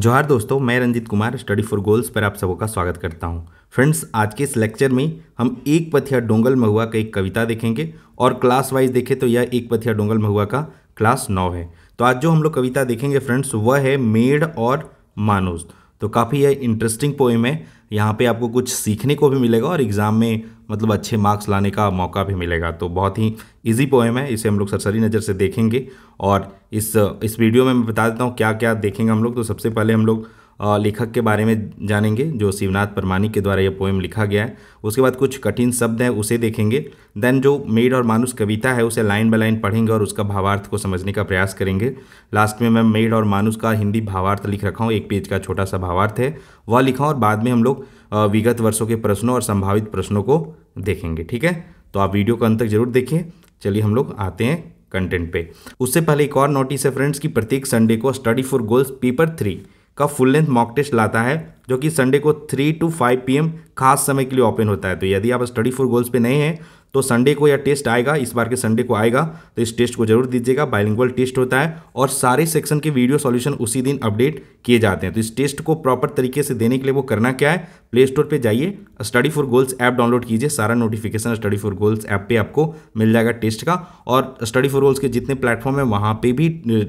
जोहार दोस्तों, मैं Ranjit Kumar Study for Goals पर आप सबों का स्वागत करता हूं। फ्रेंड्स, आज के इस लेक्चर में हम एक पथिया डोंगल महुआ का एक कविता देखेंगे और क्लास वाइज देखें तो यह एक पथिया डोंगल महुआ का क्लास 9 है। तो आज जो हम लोग कविता देखेंगे फ्रेंड्स वह है मेढ़ और मानुस। तो काफ़ी यह इंटरेस्टिंग पोएम है। यहाँ पे आपको कुछ सीखने को भी मिलेगा और एग्ज़ाम में मतलब अच्छे मार्क्स लाने का मौका भी मिलेगा। तो बहुत ही इजी पोएम है, इसे हम लोग सरसरी नज़र से देखेंगे। और इस वीडियो में मैं बता देता हूँ क्या क्या देखेंगे हम लोग। तो सबसे पहले हम लोग लेखक के बारे में जानेंगे जो शिवनाथ परमानिक के द्वारा यह पोएम लिखा गया है। उसके बाद कुछ कठिन शब्द हैं उसे देखेंगे। देन जो मेढ़ और मानुस कविता है उसे लाइन बाय लाइन पढ़ेंगे और उसका भावार्थ को समझने का प्रयास करेंगे। लास्ट में मैं मेढ़ और मानुस का हिंदी भावार्थ लिख रखा हूँ, एक पेज का छोटा सा भावार्थ है वह लिखा हूँ। और बाद में हम लोग विगत वर्षों के प्रश्नों और संभावित प्रश्नों को देखेंगे। ठीक है, तो आप वीडियो को अंत तक जरूर देखिए। चलिए हम लोग आते हैं कंटेंट पे। उससे पहले एक और नोटिस है फ्रेंड्स कि प्रत्येक संडे को स्टडी फॉर गोल्स पेपर 3 का फुल लेंथ मॉक टेस्ट लाता है जो कि संडे को 3 to 5 PM खास समय के लिए ओपन होता है। तो यदि आप स्टडी फॉर गोल्स पे नए हैं तो संडे को यह टेस्ट आएगा, इस बार के संडे को आएगा, तो इस टेस्ट को जरूर दीजिएगा। बाइलिंगुअल टेस्ट होता है और सारे सेक्शन के वीडियो सॉल्यूशन उसी दिन अपडेट किए जाते हैं। तो इस टेस्ट को प्रॉपर तरीके से देने के लिए वो करना क्या है, प्ले स्टोर पर जाइए, study for Goals app download कीजिए। सारा notification study for Goals app पे आपको मिल जाएगा टेस्ट का। और स्टडी फॉर गोल्स के जितने प्लेटफॉर्म है वहाँ पे भी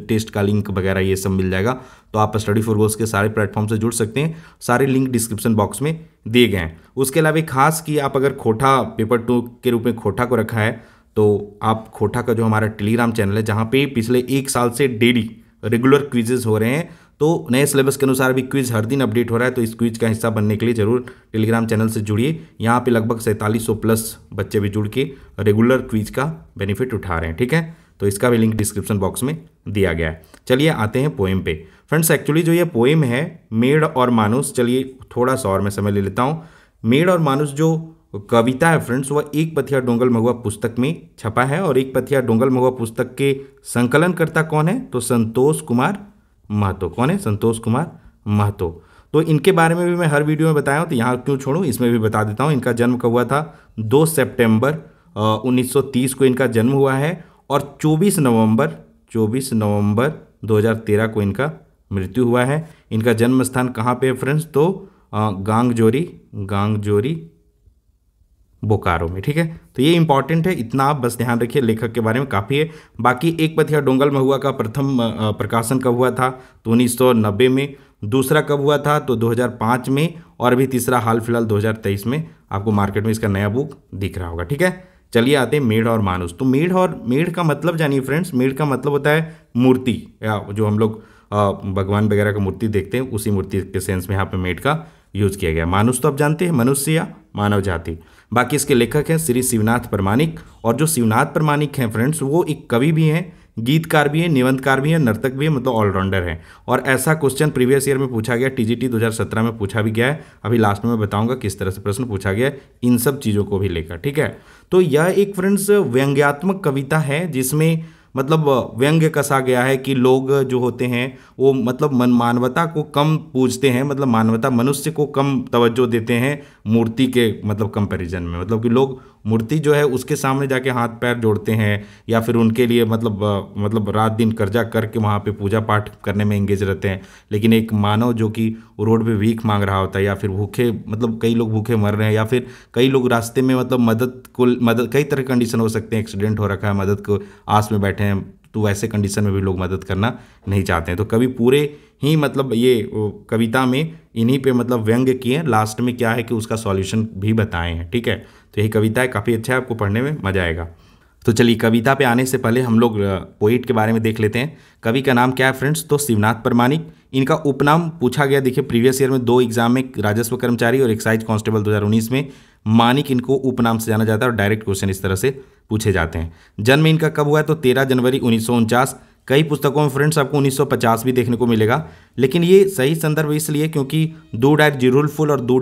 टेस्ट का लिंक वगैरह ये सब मिल जाएगा। तो आप स्टडी फॉर गोल्स के सारे प्लेटफॉर्म से जुड़ सकते हैं, सारे लिंक डिस्क्रिप्शन बॉक्स में दिए गए हैं। उसके अलावा खास कि आप अगर खोटा पेपर 2 के रूप में खोटा को रखा है तो आप खोटा का जो हमारा टेलीग्राम चैनल है जहाँ पे पिछले 1 साल से डेली रेगुलर क्विजेज हो रहे हैं, तो नए सिलेबस के अनुसार भी क्विज हर दिन अपडेट हो रहा है। तो इस क्विज का हिस्सा बनने के लिए जरूर टेलीग्राम चैनल से जुड़िए। यहाँ पे लगभग 4700 प्लस बच्चे भी जुड़ के रेगुलर क्विज का बेनिफिट उठा रहे हैं। ठीक है, तो इसका भी लिंक डिस्क्रिप्शन बॉक्स में दिया गया है। चलिए आते हैं पोएम पे। फ्रेंड्स, एक्चुअली जो ये पोएम है मेढ़ और मानुस, चलिए थोड़ा सा और मैं समय ले लेता हूँ। मेढ़ और मानुस जो कविता है फ्रेंड्स वह एक पथिया डोंगल महुआ पुस्तक में छपा है। और एक पथिया डोंगल महुआ पुस्तक के संकलनकर्ता कौन है, तो संतोष कुमार महतो। कौन है, संतोष कुमार महतो। तो इनके बारे में भी मैं हर वीडियो में बताया हूँ, तो यहाँ क्यों छोड़ूं, इसमें भी बता देता हूँ। इनका जन्म कब हुआ था, 2 सितंबर 1930 को इनका जन्म हुआ है। और 24 नवंबर 2013 को इनका मृत्यु हुआ है। इनका जन्म स्थान कहाँ पे है फ्रेंड्स, तो गांगजोरी बोकारो में। ठीक है, तो ये इंपॉर्टेंट है, इतना आप बस ध्यान रखिए। लेखक के बारे में काफ़ी है। बाकी एक पथिया डोंगल महुआ का प्रथम प्रकाशन कब हुआ था, तो 1990 में। दूसरा कब हुआ था, तो 2005 में। और अभी तीसरा हाल फिलहाल 2023 में आपको मार्केट में इसका नया बुक दिख रहा होगा। ठीक है, चलिए आते हैं मेढ़ और मानुस। तो मेढ़ का मतलब जानिए फ्रेंड्स। मेढ़ का मतलब होता है मूर्ति, या जो हम लोग भगवान वगैरह का मूर्ति देखते हैं उसी मूर्ति के सेंस में यहाँ पे मेढ़ का यूज किया गया। मानुस तो आप जानते हैं मनुष्य या मानव जाति। बाकी इसके लेखक हैं श्री शिवनाथ परमानिक। और जो शिवनाथ परमानिक हैं फ्रेंड्स वो एक कवि भी हैं, गीतकार भी हैं, निबंधकार भी हैं, नर्तक भी हैं, मतलब ऑलराउंडर हैं। और ऐसा क्वेश्चन प्रीवियस ईयर में पूछा गया, TGT 2017 में पूछा भी गया है। अभी लास्ट में मैं बताऊंगा किस तरह से प्रश्न पूछा गया है इन सब चीज़ों को भी लेकर। ठीक है, तो यह एक फ्रेंड्स व्यंग्यात्मक कविता है जिसमें मतलब व्यंग्य कसा गया है कि लोग जो होते हैं वो मतलब मानवता को कम पूजते हैं, मतलब मानवता मनुष्य को कम तवज्जो देते हैं मूर्ति के मतलब कंपैरिजन में। मतलब कि लोग मूर्ति जो है उसके सामने जाके हाथ पैर जोड़ते हैं या फिर उनके लिए मतलब रात दिन कर्जा करके वहाँ पे पूजा पाठ करने में एंगेज रहते हैं। लेकिन एक मानव जो कि रोड पे भीख मांग रहा होता है या फिर भूखे, मतलब कई लोग भूखे मर रहे हैं या फिर कई लोग रास्ते में मतलब मदद कई तरह के कंडीशन हो सकते हैं, एक्सीडेंट हो रखा है, मदद को आस में बैठे हैं, तो वैसे कंडीशन में भी लोग मदद करना नहीं चाहते हैं। तो कवि पूरे ही मतलब ये कविता में इन्हीं पे मतलब व्यंग्य किए हैं। लास्ट में क्या है कि उसका सॉल्यूशन भी बताए हैं। ठीक है, तो यही कविता है, काफ़ी अच्छा है, आपको पढ़ने में मजा आएगा। तो चलिए कविता पे आने से पहले हम लोग पोइट के बारे में देख लेते हैं। कवि का नाम क्या है फ्रेंड्स, तो शिवनाथ परमानिक। इनका उपनाम पूछा गया, देखिए प्रीवियस ईयर में 2 एग्जाम में, राजस्व कर्मचारी और एक्साइज कांस्टेबल 2019 में मानिक इनको उपनाम से जाना जाता है और डायरेक्ट क्वेश्चन इस तरह से पूछे जाते हैं। जन्म इनका कब हुआ है, तो 13 जनवरी 1949। कई पुस्तकों में फ्रेंड्स आपको 1950 भी देखने को मिलेगा, लेकिन ये सही संदर्भ इसलिए क्योंकि दो डायर जिरुल फुल और दो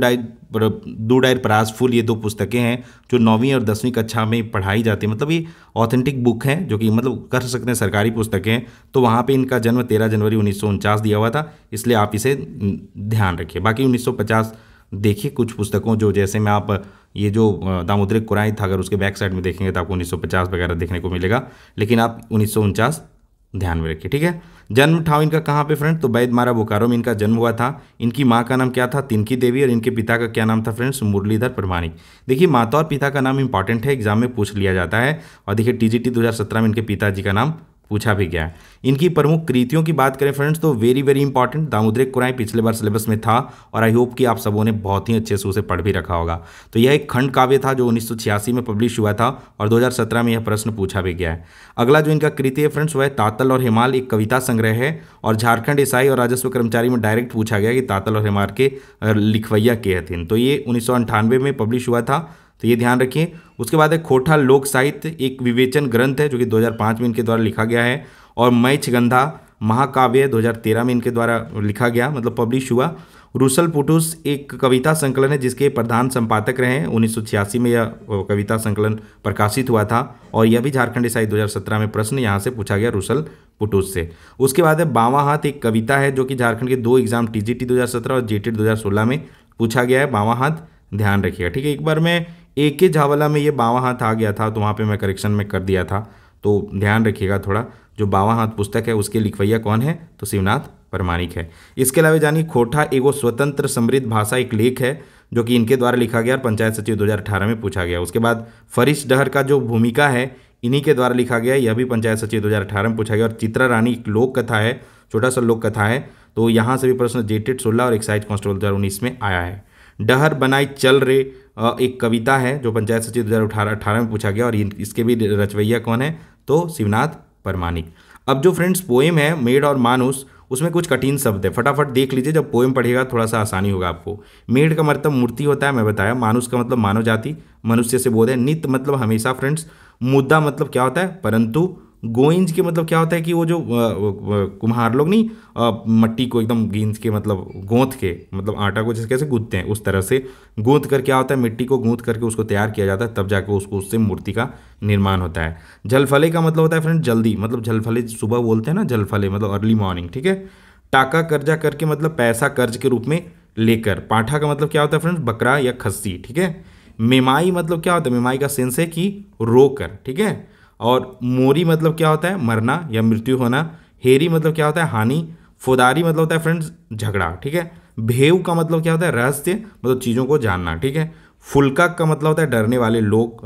डायर परास फुल ये 2 पुस्तकें हैं जो 9वीं और 10वीं कक्षा में पढ़ाई जाती है। मतलब ये ऑथेंटिक बुक हैं जो कि मतलब कर सकते हैं, सरकारी पुस्तकें हैं। तो वहाँ पे इनका जन्म 13 जनवरी 1949 दिया हुआ था, इसलिए आप इसे ध्यान रखिए। बाकी 1950 देखिए कुछ पुस्तकों जो, जैसे में आप ये जो दामोदर कुराई था, अगर उसके बैक साइड में देखेंगे तो आपको 1950 वगैरह देखने को मिलेगा, लेकिन आप 1949 ध्यान में रखिए, ठीक है। जन्म ठाव इनका कहाँ पे फ्रेंड, तो बैदमारा बोकारो में इनका जन्म हुआ था। इनकी माँ का नाम क्या था, तिनकी देवी, और इनके पिता का क्या नाम था फ्रेंड्स, मुरलीधर प्रमाणिक। देखिए माता और पिता का नाम इंपॉर्टेंट है, एग्जाम में पूछ लिया जाता है। और देखिए टीजीटी 2017 में इनके पिताजी का नाम पूछा भी गया है। इनकी प्रमुख कृतियों की बात करें फ्रेंड्स तो वेरी वेरी इंपॉर्टेंट दामोदर कुराई पिछले बार सिलेबस में था, और आई होप कि आप सबों ने बहुत ही अच्छे से उसे पढ़ भी रखा होगा। तो यह एक खंड काव्य था जो 1986 में पब्लिश हुआ था, और 2017 में यह प्रश्न पूछा भी गया है। अगला जो इनका कृति है फ्रेंड्स वह तातल और हिमाल, एक कविता संग्रह है, और झारखंड ईसाई और राजस्व कर्मचारी में डायरेक्ट पूछा गया कि तातल और हिमाल के लिखवैया के थे। तो ये 1998 में पब्लिश हुआ था, तो ये ध्यान रखिए। उसके बाद है खोटा लोक साहित्य, एक विवेचन ग्रंथ है जो कि 2005 में इनके द्वारा लिखा गया है। और मैचगंधा महाकाव्य 2013 में इनके द्वारा लिखा गया, मतलब पब्लिश हुआ। रुसल पुटुस एक कविता संकलन है जिसके प्रधान संपादक रहे हैं। 1986 में यह कविता संकलन प्रकाशित हुआ था, और यह भी झारखंड ईसाई 2017 में प्रश्न यहाँ से पूछा गया रुसल पुटुस से। उसके बाद है बावां हाथ, एक कविता है जो कि झारखंड के 2 एग्जाम टीजीटी 2017 और जेटेट 2016 में पूछा गया है। बावां हाथ ध्यान रखिएगा, ठीक है। एक बार मैं AK झावला में ये बावां हाथ आ गया था, तो वहाँ पे मैं करेक्शन में कर दिया था, तो ध्यान रखिएगा थोड़ा। जो बावां हाथ पुस्तक है उसके लिखवैया कौन है, तो शिवनाथ प्रमाणिक है। इसके अलावा जानिए खोटा एगो स्वतंत्र समृद्ध भाषा, एक लेख है जो कि इनके द्वारा लिखा गया और पंचायत सचिव 2018 में पूछा गया। उसके बाद फरिश डहर का जो भूमिका है इन्हीं के द्वारा लिखा गया, यह भी पंचायत सचिव 2018 में पूछा गया। और चित्रा रानी एक लोक कथा है, छोटा सा लोक कथा है, तो यहाँ से भी प्रश्न जेटेट 16 और एक्साइज कांस्टेबल 2019 में आया है। डहर बनाई चल रे एक कविता है जो पंचायत सचिव 2018 में पूछा गया, और इसके भी रचवैया कौन है, तो शिवनाथ प्रमाणिक। अब जो फ्रेंड्स पोएम है मेढ़ और मानुस, उसमें कुछ कठिन शब्द है, फटाफट देख लीजिए, जब पोएम पढ़िएगा थोड़ा सा आसानी होगा आपको। मेढ़ का मतलब मूर्ति होता है, मैं बताया। मानुस का मतलब मानव जाति, मनुष्य से बोध है। नित्य मतलब हमेशा फ्रेंड्स। मुद्दा मतलब क्या होता है, परंतु। गोइंज के मतलब क्या होता है कि वो जो कुम्हार लोग नहीं मट्टी को एकदम गींज के मतलब गूंथ के, मतलब आटा को जैसे कैसे गूंथते हैं उस तरह से गूंथ कर क्या होता है, मिट्टी को गूंथ करके उसको तैयार किया जाता है, तब जाके उसको उससे मूर्ति का निर्माण होता है। झलफले का मतलब होता है फ्रेंड जल्दी, मतलब झलफले सुबह बोलते हैं ना, झलफले मतलब अर्ली मॉर्निंग, ठीक है। टाका कर्जा करके मतलब पैसा कर्ज के रूप में लेकर। पाठा का मतलब क्या होता है फ्रेंड्स, बकरा या खस्सी, ठीक है। मेमाई मतलब क्या होता है, मेमाई का सेंस है कि रोकर, ठीक है। और मोरी मतलब क्या होता है, मरना या मृत्यु होना। हेरी मतलब क्या होता है, हानि। फौदारी मतलब होता है फ्रेंड्स झगड़ा, ठीक है। भेव का मतलब क्या होता है, रहस्य, मतलब चीज़ों को जानना, ठीक है। फुल्का का मतलब होता है डरने वाले लोग,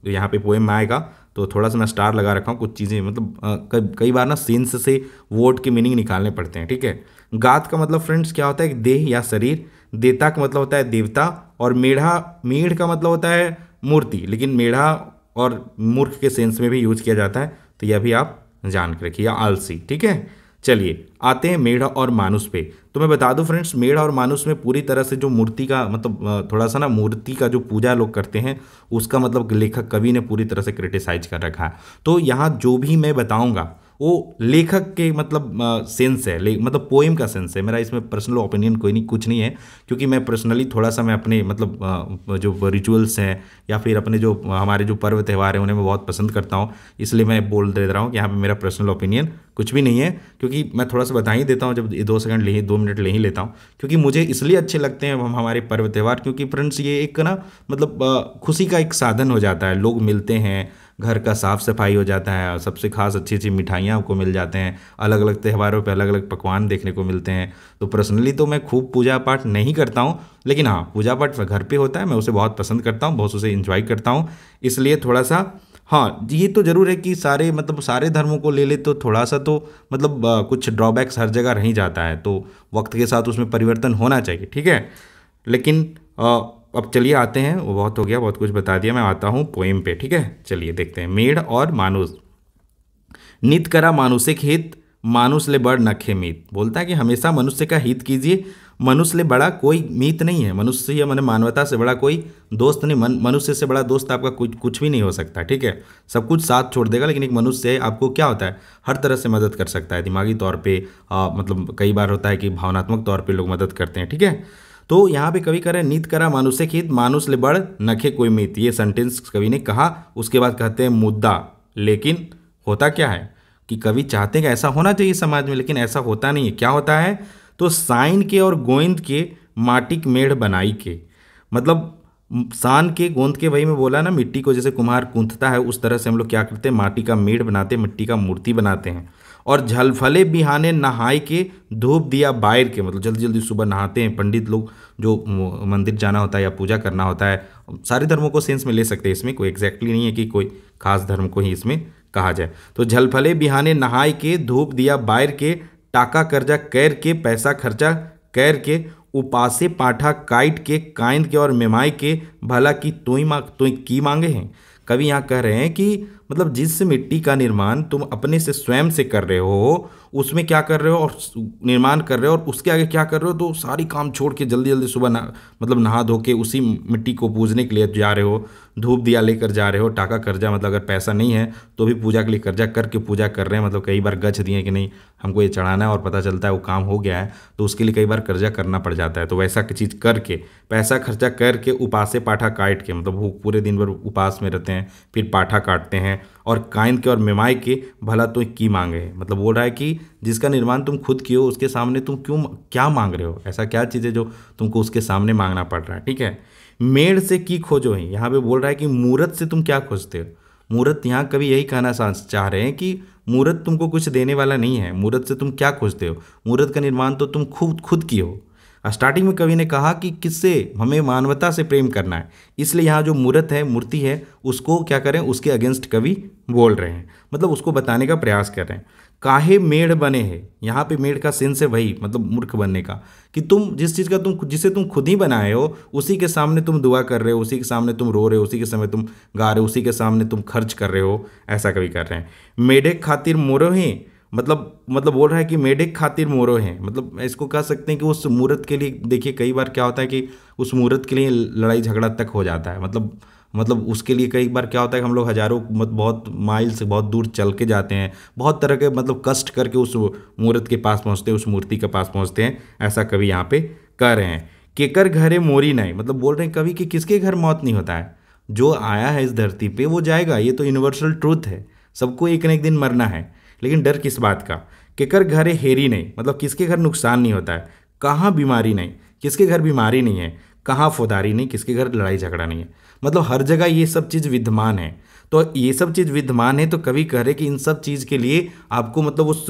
यहाँ पे पोएम में आएगा, तो थोड़ा सा मैं स्टार लगा रखा हूँ, कुछ चीज़ें मतलब कई बार ना सेंस से वर्ड के मीनिंग निकालने पड़ते हैं, ठीक है। गात का मतलब फ्रेंड्स क्या होता है, देह या शरीर। देता का मतलब होता है देवता। और मेढ़ का मतलब होता है मूर्ति, लेकिन मेढ़ा और मूर्ख के सेंस में भी यूज किया जाता है, तो यह भी आप जान के रखिए, या आलसी, ठीक है। चलिए आते हैं मेढ़ और मानुस पे। तो मैं बता दूं फ्रेंड्स, मेढ़ और मानुस में पूरी तरह से जो मूर्ति का मतलब थोड़ा सा ना मूर्ति का जो पूजा लोग करते हैं उसका मतलब लेखक कवि ने पूरी तरह से क्रिटिसाइज कर रखा है। तो यहाँ जो भी मैं बताऊंगा वो लेखक के मतलब सेंस है, मतलब पोएम का सेंस है। मेरा इसमें पर्सनल ओपिनियन कोई नहीं, कुछ नहीं है, क्योंकि मैं पर्सनली थोड़ा सा मैं अपने मतलब जो रिचुअल्स हैं या फिर अपने जो हमारे जो पर्व त्यौहार हैं उन्हें मैं बहुत पसंद करता हूँ, इसलिए मैं बोल दे रहा हूँ कि यहाँ पे मेरा पर्सनल ओपिनियन कुछ भी नहीं है। क्योंकि मैं थोड़ा सा बता ही देता हूँ, जब 2 मिनट ले ही लेता हूँ, क्योंकि मुझे इसलिए अच्छे लगते हैं हमारे पर्व त्यौहार, क्योंकि फ्रेंड्स ये एक ना मतलब खुशी का एक साधन हो जाता है। लोग मिलते हैं, घर का साफ सफाई हो जाता है, सबसे खास अच्छी अच्छी मिठाइयाँ आपको मिल जाते हैं, अलग अलग त्योहारों पे अलग अलग पकवान देखने को मिलते हैं। तो पर्सनली तो मैं खूब पूजा पाठ नहीं करता हूँ, लेकिन हाँ पूजा पाठ घर पे होता है, मैं उसे बहुत पसंद करता हूँ, बहुत उसे इंजॉय करता हूँ। इसलिए थोड़ा सा हाँ ये तो ज़रूर है कि सारे मतलब सारे धर्मों को ले ले तो थोड़ा सा तो मतलब कुछ ड्रॉबैक्स हर जगह रह जाता है, तो वक्त के साथ उसमें परिवर्तन होना चाहिए, ठीक है। लेकिन अब चलिए आते हैं, वो बहुत हो गया, बहुत कुछ बता दिया, मैं आता हूँ पोएम पे, ठीक है। चलिए देखते हैं। मेढ़ और मानुस। नित करा मानुषिक हित, मानुष ले बड़ नखे मीत। बोलता है कि हमेशा मनुष्य का हित कीजिए, मनुष्य ले बड़ा कोई मीत नहीं है। मनुष्य या मैंने मानवता से बड़ा कोई दोस्त नहीं, मनुष्य से बड़ा दोस्त आपका कुछ भी नहीं हो सकता, ठीक है। सब कुछ साथ छोड़ देगा, लेकिन एक मनुष्य है आपको क्या होता है, हर तरह से मदद कर सकता है, दिमागी तौर पे मतलब कई बार होता है कि भावनात्मक तौर पे लोग मदद करते हैं, ठीक है। तो यहाँ पे कवि कह रहे हैं नीत करा मानुषिक हित, मानुष ले बड़ नखे कोई मीत। ये सेंटेंस कवि ने कहा। उसके बाद कहते हैं मुद्दा। लेकिन होता क्या है कि कवि चाहते हैं कि ऐसा होना चाहिए समाज में, लेकिन ऐसा होता नहीं है। क्या होता है, तो साइन के और गोंद के माटिक मेढ़ बनाई के, मतलब सान के गोंद के, वही मैं बोला ना, मिट्टी को जैसे कुम्हार गूंथता है उस तरह से हम लोग क्या करते हैं, माटी का मेढ़ बनाते हैं, मिट्टी का मूर्ति बनाते हैं। और झलफले बिहाने नहाय के धूप दिया बाहर के, मतलब जल्दी जल्दी सुबह नहाते हैं पंडित लोग, जो मंदिर जाना होता है या पूजा करना होता है। सारे धर्मों को सेंस में ले सकते हैं, इसमें कोई एग्जैक्टली नहीं है कि कोई खास धर्म को ही इसमें कहा जाए। तो झलफले बिहाने नहाय के धूप दिया बाहर के, टाका कर्जा कैर के पैसा खर्चा कैर के, उपासे पाठा काइट के काइंद के और मेमाई के, भला की तुई की मांगे हैं। कवि यहाँ कह रहे हैं कि मतलब जिस मिट्टी का निर्माण तुम अपने से स्वयं से कर रहे हो, उसमें क्या कर रहे हो और निर्माण कर रहे हो, और उसके आगे क्या कर रहे हो, तो सारी काम छोड़ के जल्दी जल्दी सुबह मतलब नहा धो के उसी मिट्टी को पूजने के लिए जा रहे हो, धूप दिया लेकर जा रहे हो, टाका कर्जा मतलब अगर पैसा नहीं है तो भी पूजा के लिए कर्जा करके पूजा कर रहे हैं। मतलब कई बार गछ दिए कि नहीं हमको ये चढ़ाना है और पता चलता है वो काम हो गया है, तो उसके लिए कई बार कर्जा करना पड़ जाता है। तो वैसा की चीज़ करके पैसा खर्चा करके, उपासे पाठा काट के, मतलब वो पूरे दिन भर उपास में रहते हैं, फिर पाठा काटते हैं, और काइन के और मेमाई के, भला तो की मांगे है। मतलब बोल रहा है कि जिसका निर्माण तुम खुद किए हो उसके सामने तुम क्यों क्या मांग रहे हो, ऐसा क्या चीज़ है जो तुमको उसके सामने मांगना पड़ रहा है। ठीक है, मेड़ से की खोजो है, यहाँ पे बोल रहा है कि मूर्त से तुम क्या खोजते हो। मूर्त यहाँ कभी यही कहना चाह रहे हैं कि मूर्त तुमको कुछ देने वाला नहीं है, मूर्त से तुम क्या खोजते हो, मूर्त का निर्माण तो तुम खुद की हो। स्टार्टिंग में कवि ने कहा कि किससे, हमें मानवता से प्रेम करना है, इसलिए यहाँ जो मूर्त है, मूर्ति है, उसको क्या करें, उसके अगेंस्ट कवि बोल रहे हैं, मतलब उसको बताने का प्रयास कर रहे हैं। काहे मेढ़ बने हैं, यहाँ पे मेढ़ का सेंस है वही, मतलब मूर्ख बनने का, कि तुम जिस चीज़ का जिसे तुम खुद ही बनाए हो उसी के सामने तुम दुआ कर रहे हो, उसी के सामने तुम रो रहे हो, उसी के समय तुम गा रहे हो, उसी के सामने तुम खर्च कर रहे हो, ऐसा कवि कर रहे हैं। मेढ़े खातिर मोरो हैं, मतलब बोल रहा है कि मेढे खातिर मोरो हैं, मतलब इसको कह सकते हैं कि उस मूर्त के लिए, देखिए कई बार क्या होता है कि उस मूर्त के लिए लड़ाई झगड़ा तक हो जाता है। मतलब उसके लिए कई बार क्या होता है कि हम लोग हज़ारों बहुत माइल से बहुत दूर चल के जाते हैं, बहुत तरह के मतलब कष्ट करके उस मूर्त के पास पहुँचते हैं, उस मूर्ति के पास पहुँचते हैं, ऐसा कवि यहाँ पे कह रहे हैं। केकर घरे मोरी नहीं, मतलब बोल रहे हैं कवि कि किसके घर मौत नहीं होता है, जो आया है इस धरती पे वो जाएगा, ये तो यूनिवर्सल ट्रूथ है, सबको एक न एक दिन मरना है। लेकिन डर किस बात का, केकर घरे हेरी नहीं, मतलब किसके घर नुकसान नहीं होता है, कहाँ बीमारी नहीं, किसके घर बीमारी नहीं है, कहाँ फौदारी नहीं, किसके घर लड़ाई झगड़ा नहीं है, मतलब हर जगह ये सब चीज़ विद्यमान है। तो ये सब चीज़ विद्यमान है, तो कवि कह रहे कि इन सब चीज़ के लिए आपको मतलब उस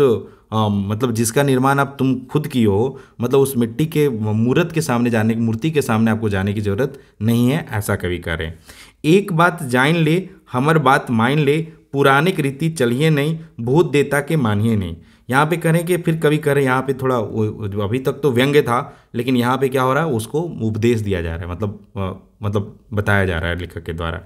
मतलब जिसका निर्माण आप तुम खुद की हो, मतलब उस मिट्टी के मूर्त के सामने जाने, मूर्ति के सामने आपको जाने की जरूरत नहीं है, ऐसा कवि कह रहे हैं। एक बात जान ले हमर बात मान ले, पुरानिक रीति चलिए नहीं, भूत देता के मानिए नहीं। यहाँ पे करें कि फिर कवि करें, यहाँ पे थोड़ा अभी तक तो व्यंग्य था, लेकिन यहाँ पे क्या हो रहा है, उसको उपदेश दिया जा रहा है, मतलब बताया जा रहा है लेखक के द्वारा।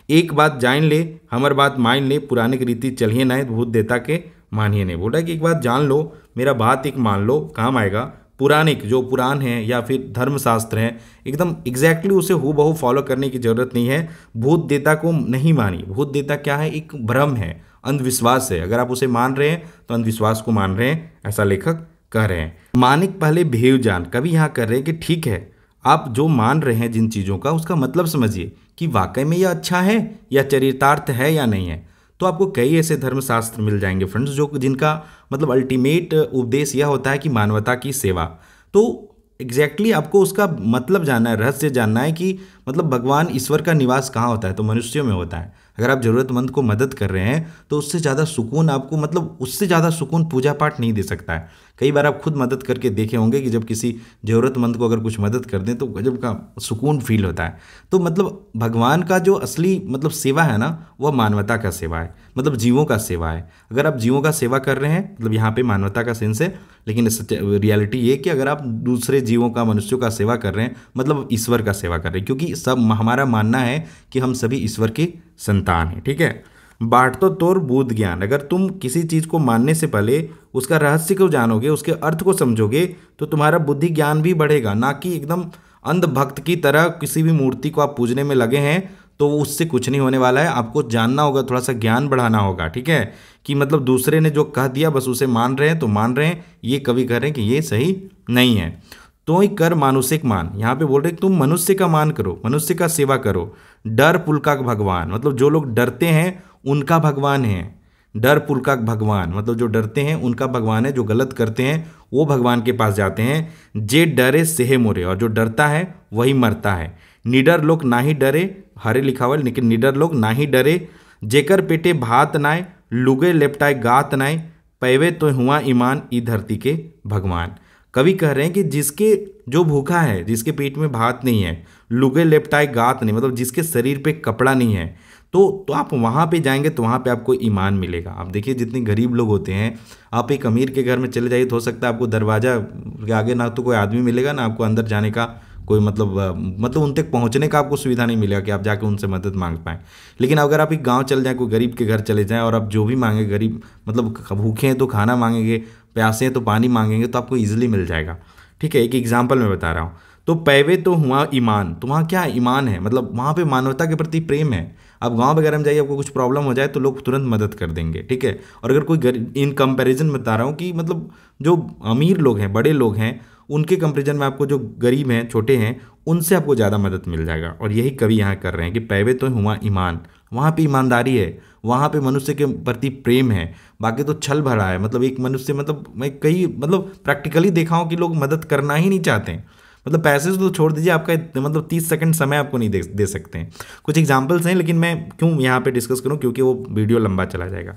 एक बात जान ले हमर बात मान ले, पुरानिक रीति चलिए नहीं, भूत देता के मानिए नहीं। बोल रहा है कि एक बात जान लो, मेरा बात एक मान लो, काम आएगा। पुरानिक जो पुराण हैं या फिर धर्मशास्त्र हैं, एकदम एग्जैक्टली उसे हूबहू फॉलो करने की जरूरत नहीं है। भूत देता को नहीं मानिए। भूत देता क्या है, एक भ्रम है, अंधविश्वास है। अगर आप उसे मान रहे हैं तो अंधविश्वास को मान रहे हैं, ऐसा लेखक कह रहे हैं। मानिक पहले भेव जान, कभी यहाँ कर रहे हैं कि ठीक है, आप जो मान रहे हैं जिन चीज़ों का, उसका मतलब समझिए कि वाकई में यह अच्छा है या चरितार्थ है या नहीं है। तो आपको कई ऐसे धर्मशास्त्र मिल जाएंगे फ्रेंड्स, जो जिनका मतलब अल्टीमेट उपदेश यह होता है कि मानवता की सेवा। तो एग्जैक्टली आपको उसका मतलब जानना है, रहस्य जानना है कि मतलब भगवान ईश्वर का निवास कहाँ होता है, तो मनुष्यों में होता है। अगर आप ज़रूरतमंद को मदद कर रहे हैं तो उससे ज़्यादा सुकून आपको, मतलब उससे ज़्यादा सुकून पूजा पाठ नहीं दे सकता है। कई बार आप खुद मदद करके देखे होंगे कि जब किसी ज़रूरतमंद को अगर कुछ मदद कर दें तो गजब का सुकून फील होता है। तो मतलब भगवान का जो असली मतलब सेवा है ना, वह मानवता का सेवा है, मतलब जीवों का सेवा है। अगर आप जीवों का सेवा कर रहे हैं, मतलब यहाँ पे मानवता का सेंस है, लेकिन रियलिटी ये कि अगर आप दूसरे जीवों का, मनुष्यों का सेवा कर रहे हैं, मतलब ईश्वर का सेवा कर रहे हैं, क्योंकि सब हमारा मानना है कि हम सभी ईश्वर के संतान हैं। ठीक है, बांट तो तोर बुद्ध ज्ञान, अगर तुम किसी चीज़ को मानने से पहले उसका रहस्य को जानोगे, उसके अर्थ को समझोगे, तो तुम्हारा बुद्धि ज्ञान भी बढ़ेगा। ना कि एकदम अंधभक्त की तरह किसी भी मूर्ति को आप पूजने में लगे हैं तो उससे कुछ नहीं होने वाला है। आपको जानना होगा, थोड़ा सा ज्ञान बढ़ाना होगा। ठीक है, कि मतलब दूसरे ने जो कह दिया बस उसे मान रहे हैं तो मान रहे हैं, ये कवि कह रहे हैं कि ये सही नहीं है। तो ही कर मानुषिक मान, यहाँ पे बोल रहे तुम मनुष्य का मान करो, मनुष्य का सेवा करो। डर पुलका भगवान, मतलब जो लोग डरते हैं उनका भगवान है। डर पुलका भगवान, मतलब जो डरते हैं उनका भगवान है, जो गलत करते हैं वो भगवान के पास जाते हैं। जे डरे सेहे मोरे, और जो डरता है वही मरता है। निडर लोग ना ही डरे, हरे लिखा हुआ, लेकिन निडर लोग ना ही डरे। जेकर पेटे भात नाय, लुगे लेपटाए गात नाय, पैवे तो हुआ ईमान ई धरती के भगवान। कवि कह रहे हैं कि जिसके जो भूखा है, जिसके पेट में भात नहीं है, लुगे लेपटाए गात नहीं, मतलब जिसके शरीर पे कपड़ा नहीं है, तो आप वहाँ पे जाएंगे तो वहाँ पे आपको ईमान मिलेगा। आप देखिए जितने गरीब लोग होते हैं, आप एक अमीर के घर में चले जाइए तो हो सकता है आपको दरवाजा के आगे ना तो कोई आदमी मिलेगा, ना आपको अंदर जाने का कोई मतलब उन तक पहुंचने का आपको सुविधा नहीं मिलेगा कि आप जाके उनसे मदद मांग पाएँ। लेकिन अगर आप एक गांव चले जाएँ, कोई गरीब के घर चले जाएँ और आप जो भी मांगे, गरीब मतलब भूखे हैं तो खाना मांगेंगे, प्यासे हैं तो पानी मांगेंगे, तो आपको ईजिली मिल जाएगा। ठीक है, एक एग्जाम्पल मैं बता रहा हूँ। तो पैवे तो हुआ ईमान, तो वहाँ क्या ईमान है, मतलब वहाँ पे मानवता के प्रति प्रेम है। आप गांव वगैरह में जाइए, आपको कुछ प्रॉब्लम हो जाए तो लोग तुरंत मदद कर देंगे। ठीक है, और अगर कोई इन कंपैरिजन बता रहा हूँ कि मतलब जो अमीर लोग हैं, बड़े लोग हैं, उनके कंपैरिजन में आपको जो गरीब हैं, छोटे हैं, उनसे आपको ज़्यादा मदद मिल जाएगा। और यही कवि यहाँ कर रहे हैं कि पैवे तो हुआ ईमान, वहाँ पे ईमानदारी है, वहाँ पे मनुष्य के प्रति प्रेम है। बाकी तो छल भरा है, मतलब एक मनुष्य, मतलब मैं कई प्रैक्टिकली देखा हूँ कि लोग मदद करना ही नहीं चाहते हैं। मतलब पैसे से तो छोड़ दीजिए, आपका 30 सेकंड समय आपको नहीं दे सकते हैं। कुछ एग्जाम्पल्स हैं, लेकिन मैं क्यों यहाँ पे डिस्कस करूँ, क्योंकि वो वीडियो लंबा चला जाएगा।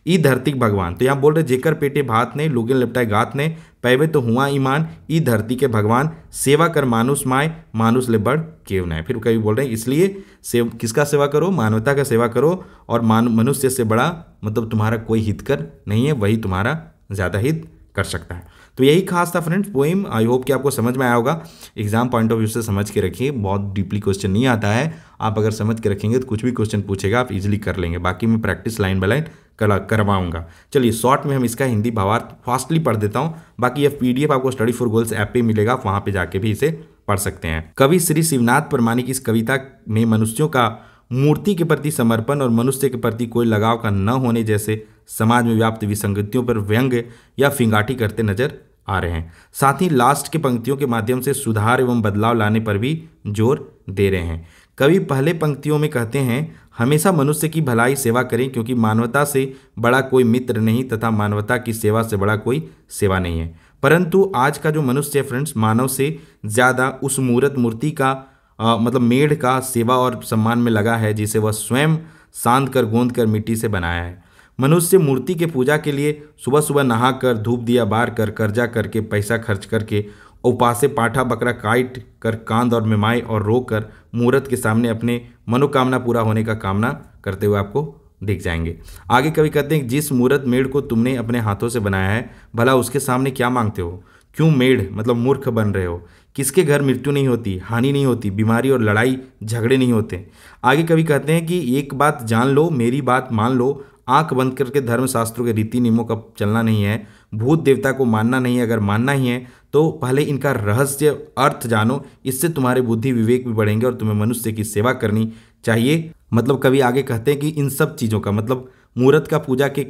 ई धरती भगवान, तो यहाँ बोल रहे जेकर पेटे भात ने, लुगे लिपटाए गात ने, पैवे तो हुआ ईमान ई धरती के भगवान, सेवा कर मानुष माय, मानुष ले बढ़ केव न। फिर कभी बोल रहे हैं इसलिए किसका सेवा करो, मानवता का सेवा करो, और मनुष्य से बड़ा मतलब तुम्हारा कोई हितकर नहीं है, वही तुम्हारा ज़्यादा हित कर सकता है। तो यही खास था फ्रेंड्स पोएम। आई होप कि आपको समझ में आया होगा। एग्जाम पॉइंट ऑफ व्यू से समझ के रखिए, बहुत डीपली क्वेश्चन नहीं आता है। आप अगर समझ के रखेंगे तो कुछ भी क्वेश्चन पूछेगा आप इजीली कर लेंगे। बाकी मैं प्रैक्टिस लाइन बाय लाइन करवाऊंगा। चलिए शॉर्ट में हम इसका हिंदी भावार्थ फास्टली पढ़ देता हूँ। बाकी यह PDF आपको स्टडी फॉर गोल्स ऐप पे मिलेगा, आप वहाँ पे जाके भी इसे पढ़ सकते हैं। कवि श्री शिवनाथ परमानिक इस कविता में मनुष्यों का मूर्ति के प्रति समर्पण और मनुष्य के प्रति कोई लगाव का न होने जैसे समाज में व्याप्त विसंगतियों पर व्यंग्य या फिंगाटी करते नजर आ रहे हैं। साथ ही लास्ट के पंक्तियों के माध्यम से सुधार एवं बदलाव लाने पर भी जोर दे रहे हैं। कवि पहले पंक्तियों में कहते हैं हमेशा मनुष्य की भलाई सेवा करें, क्योंकि मानवता से बड़ा कोई मित्र नहीं तथा मानवता की सेवा से बड़ा कोई सेवा नहीं है। परंतु आज का जो मनुष्य है फ्रेंड्स, मानव से ज़्यादा उस मूर्ति का मतलब मेढ़ का सेवा और सम्मान में लगा है, जिसे वह स्वयं सांध कर गोंद कर मिट्टी से बनाया है। मनुष्य मूर्ति के पूजा के लिए सुबह सुबह नहा कर, धूप दिया बार कर, कर्जा करके, पैसा खर्च करके, उपासे पाठा बकरा काट कर, कांद और मिमाई और रो कर मूर्त के सामने अपने मनोकामना पूरा होने का कामना करते हुए आपको दिख जाएंगे। आगे कवि कहते हैं जिस मूर्त मेढ़ को तुमने अपने हाथों से बनाया है, भला उसके सामने क्या मांगते हो? क्यों मेढ़ मतलब मूर्ख बन रहे हो? किसके घर मृत्यु नहीं होती, हानि नहीं होती, बीमारी और लड़ाई झगड़े नहीं होते? आगे कवि कहते हैं कि एक बात जान लो, मेरी बात मान लो, आंख बंद करके धर्मशास्त्रों के रीति नियमों का चलना नहीं है, भूत देवता को मानना नहीं है। अगर मानना ही है तो पहले इनका रहस्य अर्थ जानो, इससे तुम्हारे बुद्धि विवेक भी बढ़ेंगे और तुम्हें मनुष्य की सेवा करनी चाहिए। मतलब कवि आगे कहते हैं कि इन सब चीज़ों का मतलब मूर्त का पूजा के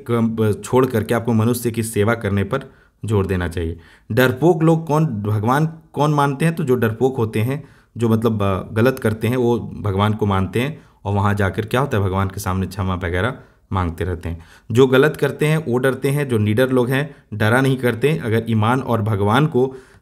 छोड़ करके आपको मनुष्य की सेवा करने पर जोर देना चाहिए। डरपोक लोग भगवान कौन मानते हैं? तो जो डरपोक होते हैं, जो मतलब गलत करते हैं, वो भगवान को मानते हैं और वहाँ जाकर क्या होता है, भगवान के सामने क्षमा वगैरह मांगते रहते हैं। जो गलत करते हैं वो डरते हैं, जो निडर लोग हैं डरा नहीं करते। अगर ईमान और भगवान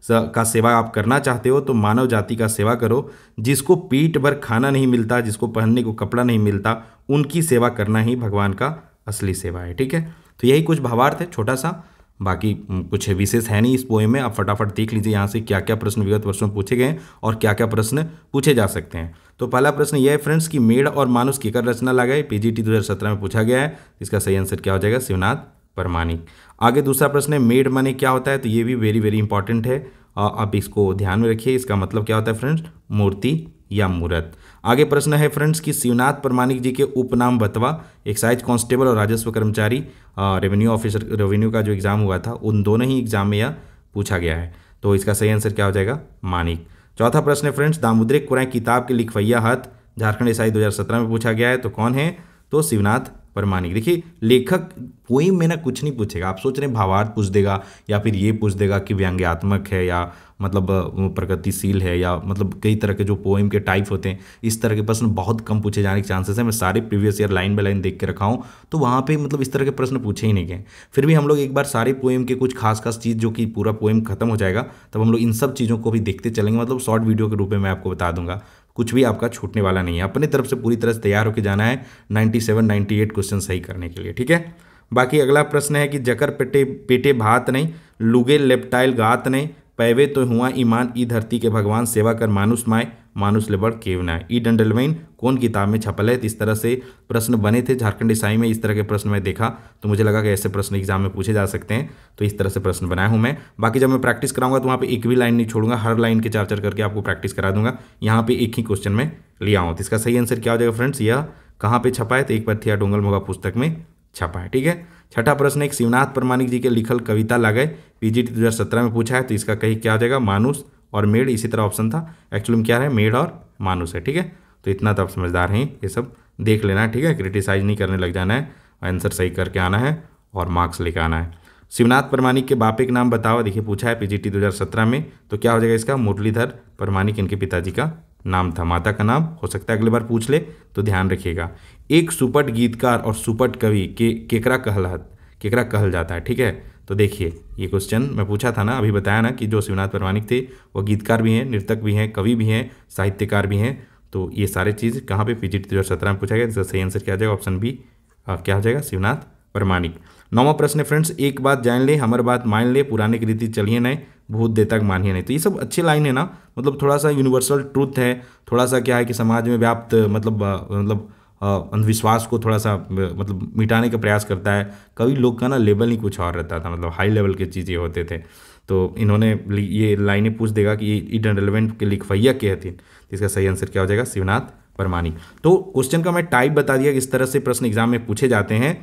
का सेवा आप करना चाहते हो तो मानव जाति का सेवा करो। जिसको पेट भर खाना नहीं मिलता, जिसको पहनने को कपड़ा नहीं मिलता, उनकी सेवा करना ही भगवान का असली सेवा है। ठीक है, तो यही कुछ भावार्थ है छोटा सा, बाकी कुछ विशेष है नहीं इस पोएम में। आप फटाफट देख लीजिए यहाँ से क्या क्या प्रश्न विगत वर्षों में पूछे गए और क्या क्या प्रश्न पूछे जा सकते हैं। तो पहला प्रश्न यह है फ्रेंड्स कि मेढ़ और मानुष केकर रचना लगाए, PGT 2017 में पूछा गया है। इसका सही आंसर क्या हो जाएगा? शिवनाथ परमानिक। आगे दूसरा प्रश्न है मेढ़ माने क्या होता है, तो ये भी वेरी वेरी इंपॉर्टेंट है, आप इसको ध्यान में रखिए। इसका मतलब क्या होता है फ्रेंड्स? मूर्ति या मूर्त। आगे प्रश्न है फ्रेंड्स कि शिवनाथ परमानिक जी के उपनाम बतवा। एक्साइज कांस्टेबल और राजस्व कर्मचारी, रेवेन्यू ऑफिसर, रेवेन्यू का जो एग्जाम हुआ था, उन दोनों ही एग्जाम में यह पूछा गया है। तो इसका सही आंसर क्या हो जाएगा? मानिक। चौथा प्रश्न है फ्रेंड्स दामुद्रिक कुरान किताब के लिखवैया हथ, झारखंड एसआई 2017 में पूछा गया है। तो कौन है? तो शिवनाथ परमानिक। देखिए लेखक पोइम में ना कुछ नहीं पूछेगा, आप सोच रहे हैं भावार्थ पूछ देगा या फिर ये पूछ देगा कि व्यंग्यात्मक है या मतलब प्रगतिशील है, या मतलब कई तरह के जो पोइम के टाइप होते हैं, इस तरह के प्रश्न बहुत कम पूछे जाने के चांसेस हैं। मैं सारे previous year line by line देख के रखा हूँ, तो वहाँ पे मतलब इस तरह के प्रश्न पूछे ही नहीं गए। फिर भी हम लोग एक बार सारे पोइम के कुछ खास खास चीज़, जो कि पूरा पोइम खत्म हो जाएगा तब हम लोग इन सब चीज़ों को भी देखते चलेंगे, मतलब शॉर्ट वीडियो के रूप में मैं आपको बता दूंगा। कुछ भी आपका छूटने वाला नहीं है। अपने तरफ से पूरी तरह से तैयार होकर जाना है 97-98 क्वेश्चन सही करने के लिए। ठीक है, बाकी अगला प्रश्न है कि जकर पेटे पेटे भात नहीं, लुगे लेप्टाइल गात नहीं, पैवे तो हुआ ईमान ई धरती के भगवान, सेवा कर मानुष माए मानुष ले बड़ केवनाए। ई डंडलवैन कौन किताब में छपल है? तो इस तरह से प्रश्न बने थे झारखंड ईसाई में। इस तरह के प्रश्न मैं देखा तो मुझे लगा कि ऐसे प्रश्न एग्जाम में पूछे जा सकते हैं, तो इस तरह से प्रश्न बनाया हूं मैं। बाकी जब मैं प्रैक्टिस कराऊंगा तो वहाँ पे एक भी लाइन नहीं छोड़ूंगा, हर लाइन के 4-4 करके आपको प्रैक्टिस करा दूंगा। यहाँ पे एक ही क्वेश्चन में लिया हूँ। तो इसका सही आंसर क्या हो जाएगा फ्रेंड्स? यह कहाँ पे छपा है? तो एक पथिया डोंगल महुआ पुस्तक में छपा है। ठीक है। छठा प्रश्न एक शिवनाथ प्रमाणिक जी के लिखल कविता लागे, पीजीटी 2017 में पूछा है। तो इसका कहीं क्या हो जाएगा? मानुष और मेढ़। इसी तरह ऑप्शन था, एक्चुअली में क्या है? मेढ़ और मानुष है। ठीक है। तो इतना तो आप समझदार हैं, ये सब देख लेना है। ठीक है। क्रिटिसाइज नहीं करने लग जाना है, आंसर सही करके आना है और मार्क्स लेकर आना है। शिवनाथ प्रमाणिक के बापे के नाम बताओ, देखिए पूछा है पीजीटी 2017 में। तो क्या हो जाएगा इसका? मुरलीधर प्रमाणिक इनके पिताजी का नाम था। माता का नाम हो सकता है अगली बार पूछ ले, तो ध्यान रखिएगा। एक सुपट गीतकार और सुपट कवि के केकरा कहल जाता है। ठीक है। तो देखिए ये क्वेश्चन मैं पूछा था ना, अभी बताया ना कि जो शिवनाथ प्रमाणिक थे वो गीतकार भी हैं, नृतक भी हैं, कवि भी हैं, साहित्यकार भी हैं। तो ये सारे चीज़ कहाँ पे? पीजीटी 2017 में पूछा गया। इसका सही आंसर क्या हो जाएगा? ऑप्शन बी क्या हो जाएगा? शिवनाथ प्रमाणिक। 9वां प्रश्न है फ्रेंड्स, एक बात जान ले हमर बात मान ले, पुराने की रीति चलिए नहीं, भूत देता मानिए नहीं। तो ये सब अच्छी लाइन है ना, मतलब थोड़ा सा यूनिवर्सल ट्रूथ है, थोड़ा सा क्या है कि समाज में व्याप्त मतलब अंधविश्वास को थोड़ा सा मतलब मिटाने का प्रयास करता है। कई लोग का ना लेवल ही कुछ और रहता था, मतलब हाई लेवल के चीज़ें होते थे। तो इन्होंने ये लाइनें पूछ देगा कि ये इनरिलेवेंट के लिखवैया के हथिन। तो इसका सही आंसर क्या हो जाएगा? शिवनाथ प्रमाणिक। तो क्वेश्चन का मैं टाइप बता दिया, इस तरह से प्रश्न एग्जाम में पूछे जाते हैं।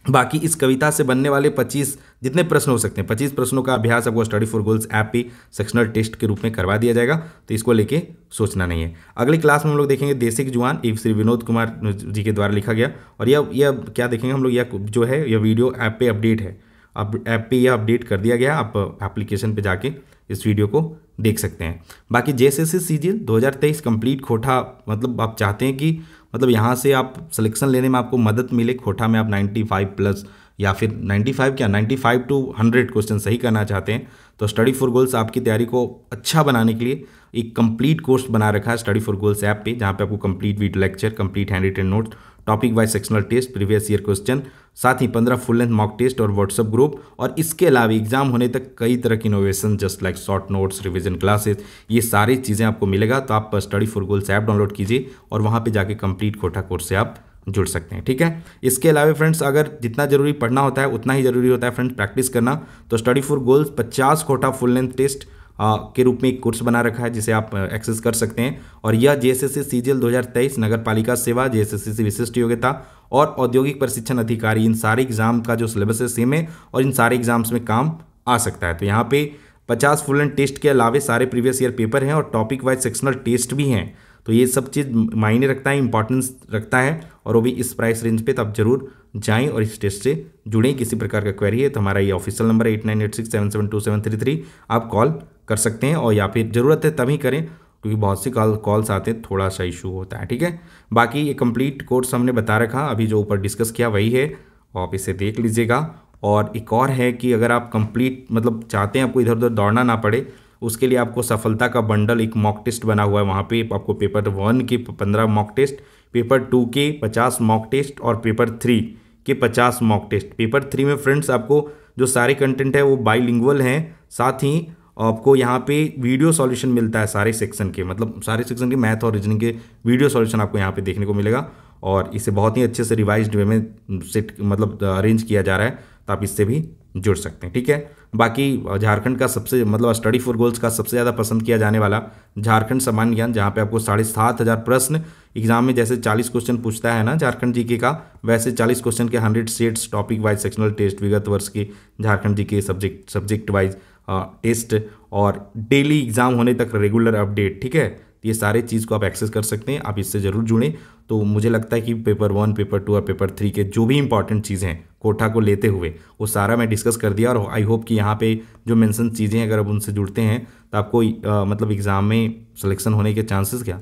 बाकी इस कविता से बनने वाले 25 जितने प्रश्न हो सकते हैं, 25 प्रश्नों का अभ्यास आपको स्टडी फॉर गोल्स ऐप पे सेक्शनल टेस्ट के रूप में करवा दिया जाएगा। तो इसको लेके सोचना नहीं है। अगली क्लास में हम लोग देखेंगे देसिक जुआन, एक श्री विनोद कुमार जी के द्वारा लिखा गया। और यह क्या देखेंगे हम लोग? यह जो है यह वीडियो ऐप पे अपडेट है, अब ऐप पे यह अपडेट कर दिया गया। आप एप्लीकेशन पे जाके इस वीडियो को देख सकते हैं। बाकी जेएसएससी सीजीएल 2023 कंप्लीट खोटा, मतलब आप चाहते हैं कि मतलब यहाँ से आप सिलेक्शन लेने में आपको मदद मिले, खोटा में आप 95 प्लस या फिर 95 टू 100 क्वेश्चन सही करना चाहते हैं, तो स्टडी फॉर गोल्स आपकी तैयारी को अच्छा बनाने के लिए एक कंप्लीट कोर्स बना रखा है स्टडी फॉर गोल्स ऐप पे, जहाँ पे आपको complete video lecture, complete handwritten notes, topic wise sectional test, previous year question, साथ ही 15 फुल लेंथ मॉक टेस्ट और व्हाट्सएप ग्रुप, और इसके अलावा एग्जाम होने तक कई तरह की innovation just like short notes, revision classes, ये सारी चीज़ें आपको मिलेगा। तो आप Study for Goals app download कीजिए और वहाँ पे जाके कंप्लीट खोटा कोर्स से आप जुड़ सकते हैं। ठीक है। इसके अलावा फ्रेंड्स अगर जितना जरूरी पढ़ना होता है उतना ही जरूरी होता है फ्रेंड्स प्रैक्टिस करना। तो स्टडी फॉर गोल्स 50 खोटा फुल लेंथ टेस्ट के रूप में एक कोर्स बना रखा है जिसे आप एक्सेस कर सकते हैं। और यह जेएसएससी सीजीएल 2023 नगर पालिका सेवा, जेएसएससी विशिष्ट योग्यता और औद्योगिक प्रशिक्षण अधिकारी, इन सारे एग्जाम का जो सिलेबस है सेम है और इन सारे एग्जाम्स में काम आ सकता है। तो यहाँ पे 50 फुल लेंथ टेस्ट के अलावे सारे प्रीवियस ईयर पेपर हैं और टॉपिक वाइज सेक्शनल टेस्ट भी हैं। तो ये सब चीज़ मायने रखता है, इंपॉर्टेंस रखता है, और वो भी इस प्राइस रेंज पे। तो आप जरूर जाएं और इस टेस्ट से जुड़ें। किसी प्रकार का क्वेरी है तो हमारा ये ऑफिशियल नंबर है 8986772733, आप कॉल कर सकते हैं, और या फिर ज़रूरत है तभी करें क्योंकि बहुत से कॉल्स आते हैं, थोड़ा सा इशू होता है। ठीक है। बाकी ये कंप्लीट कोर्स हमने बता रखा, अभी जो ऊपर डिस्कस किया वही है, आप इसे देख लीजिएगा। और एक और है कि अगर आप कंप्लीट मतलब चाहते हैं आपको इधर उधर दौड़ना ना पड़े, उसके लिए आपको सफलता का बंडल एक मॉक टेस्ट बना हुआ है। वहाँ पे आपको पेपर 1 के 15 मॉक टेस्ट, पेपर 2 के 50 मॉक टेस्ट और पेपर 3 के 50 मॉक टेस्ट। पेपर 3 में फ्रेंड्स आपको जो सारे कंटेंट है वो बाइलिंगुअल हैं, साथ ही आपको यहाँ पे वीडियो सॉल्यूशन मिलता है सारे सेक्शन के, मतलब सारे सेक्शन के मैथ और रीजनिंग के वीडियो सॉल्यूशन आपको यहाँ पे देखने को मिलेगा। और इसे बहुत ही अच्छे से रिवाइज्ड वे में सेट मतलब अरेंज किया जा रहा है, तो आप इससे भी जुड़ सकते हैं। ठीक है। बाकी झारखंड का सबसे मतलब स्टडी फॉर गोल्स का सबसे ज़्यादा पसंद किया जाने वाला झारखंड सामान्य ज्ञान, जहाँ पे आपको 7500 प्रश्न एग्जाम में, जैसे 40 क्वेश्चन पूछता है ना झारखंड जीके का, वैसे 40 क्वेश्चन के 100 sets topic wise sectional test, विगत वर्ष के Jharkhand GK subject wise test, और डेली एग्जाम होने तक रेगुलर अपडेट। ठीक है। ये सारे चीज़ को आप एक्सेस कर सकते हैं, आप इससे ज़रूर जुड़ें। तो मुझे लगता है कि पेपर 1, पेपर 2 और पेपर 3 के जो भी इंपॉर्टेंट चीज़ें हैं कोटा को लेते हुए वो सारा मैं डिस्कस कर दिया। और आई होप कि यहाँ पे जो मेंशन चीज़ें हैं अगर आप उनसे जुड़ते हैं तो आपको मतलब एग्ज़ाम में सिलेक्शन होने के चांसेस क्या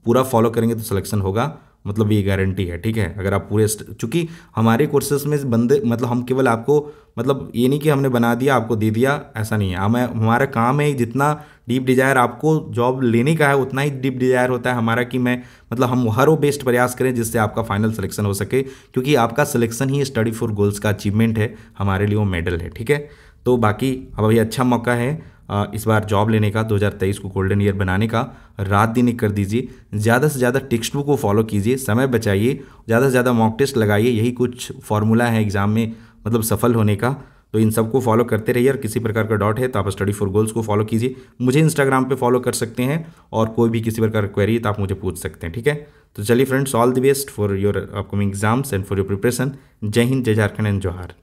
पूरा फॉलो करेंगे तो सिलेक्शन होगा, मतलब ये गारंटी है, ठीक है। अगर आप पूरे चूँकि हमारे कोर्सेज में बंदे मतलब हम केवल आपको मतलब ये नहीं कि हमने बना दिया आपको दे दिया, ऐसा नहीं है। हमारा काम है जितना डीप डिजायर आपको जॉब लेने का है उतना ही डीप डिजायर होता है हमारा कि मैं मतलब हम हर वो बेस्ट प्रयास करें जिससे आपका फाइनल सिलेक्शन हो सके, क्योंकि आपका selection he study for goals का अचीवमेंट है, हमारे लिए वो मेडल है, ठीक है। तो बाकी अब अभी अच्छा मौका है इस बार जॉब लेने का, 2023 को गोल्डन ईयर बनाने का। रात दिन एक कर दीजिए, ज़्यादा से ज़्यादा टेक्स्ट बुक को फॉलो कीजिए, समय बचाइए, ज़्यादा से ज़्यादा मॉक टेस्ट लगाइए, यही कुछ फॉर्मूला है एग्ज़ाम में मतलब सफल होने का। तो इन सबको फॉलो करते रहिए और किसी प्रकार का डाउट है तो आप स्टडी फॉर गोल्स को फॉलो कीजिए। मुझे इंस्टाग्राम पे फॉलो कर सकते हैं और कोई भी किसी प्रकार का क्वेरी है तो आप मुझे पूछ सकते हैं, ठीक है। तो चलिए friends, all the best for your upcoming exams and for your preparation. जय हिंद, जय झारखंड एंड जोहार।